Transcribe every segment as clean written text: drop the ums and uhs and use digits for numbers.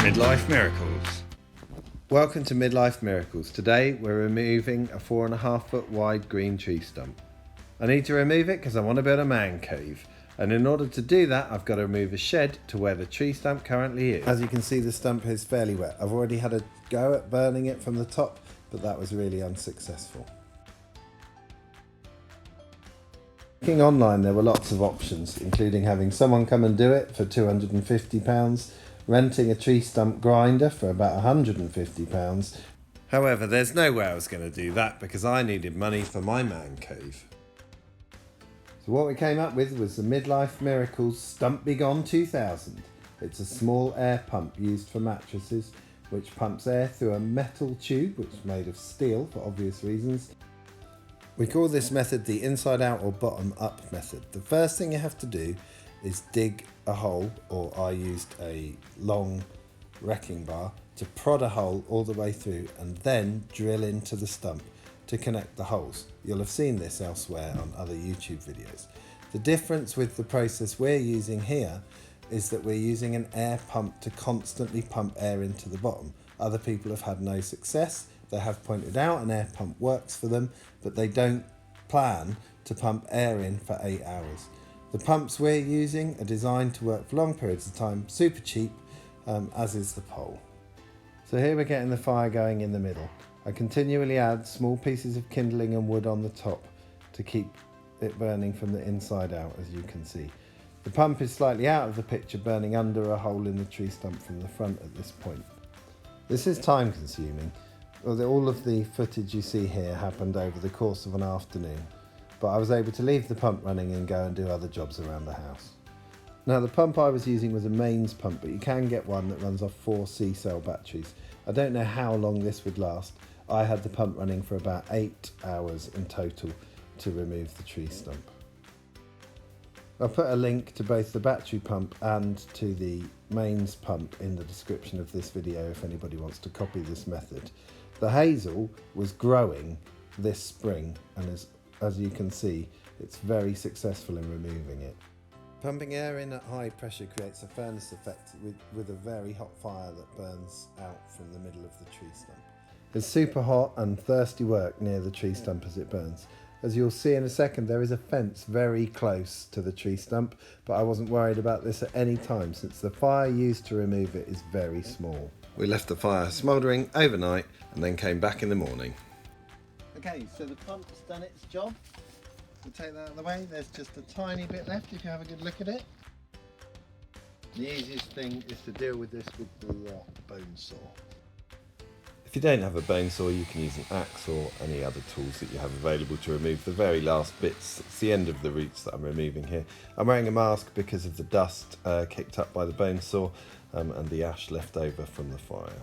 Midlife Miracles. Welcome to Midlife Miracles. Today we're removing a 4.5 foot wide green tree stump. I need to remove it because I want to build a man cave, and in order to do that I've got to remove a shed to where the tree stump currently is. As you can see, the stump is fairly wet. I've already had a go at burning it from the top, but that was really unsuccessful. Looking online, there were lots of options, including having someone come and do it for £250, renting a tree stump grinder for about £150. However, there's no way I was going to do that because I needed money for my man cave. So what we came up with was the Midlife Miracles Stump Be Gone 2000. It's a small air pump used for mattresses, which pumps air through a metal tube, which is made of steel for obvious reasons. We call this method the inside out or bottom up method. The first thing you have to do is dig a hole, or I used a long wrecking bar to prod a hole all the way through and then drill into the stump to connect the holes. You'll have seen this elsewhere on other YouTube videos. The difference with the process we're using here is that we're using an air pump to constantly pump air into the bottom. Other people have had no success. They have pointed out an air pump works for them, but they don't plan to pump air in for 8 hours. The pumps we're using are designed to work for long periods of time, super cheap, as is the pole. So here we're getting the fire going in the middle. I continually add small pieces of kindling and wood on the top to keep it burning from the inside out, as you can see. The pump is slightly out of the picture, burning under a hole in the tree stump from the front at this point. This is time consuming. All of the footage you see here happened over the course of an afternoon, but I was able to leave the pump running and go and do other jobs around the house. Now, the pump I was using was a mains pump, but you can get one that runs off 4 C-cell batteries. I don't know how long this would last. I had the pump running for about 8 hours in total to remove the tree stump. I'll put a link to both the battery pump and to the mains pump in the description of this video if anybody wants to copy this method. The hazel was growing this spring, and as you can see, it's very successful in removing it. Pumping air in at high pressure creates a furnace effect with a very hot fire that burns out from the middle of the tree stump. It's super hot and thirsty work near the tree stump as it burns. As you'll see in a second, there is a fence very close to the tree stump, but I wasn't worried about this at any time since the fire used to remove it is very small. We left the fire smouldering overnight and then came back in the morning. Okay, so the pump's done its job. We'll take that out of the way. There's just a tiny bit left if you have a good look at it. The easiest thing is to deal with this with the bone saw. If you don't have a bone saw, you can use an axe or any other tools that you have available to remove the very last bits. It's the end of the roots that I'm removing here. I'm wearing a mask because of the dust kicked up by the bone saw and the ash left over from the fire.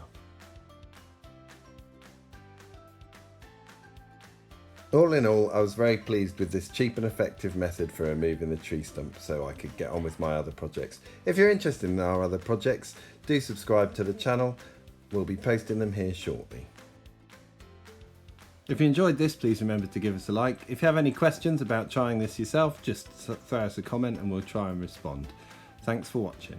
All in all, I was very pleased with this cheap and effective method for removing the tree stump so I could get on with my other projects. If you're interested in our other projects, do subscribe to the channel. We'll be posting them here shortly. If you enjoyed this, please remember to give us a like. If you have any questions about trying this yourself, just throw us a comment and we'll try and respond. Thanks for watching.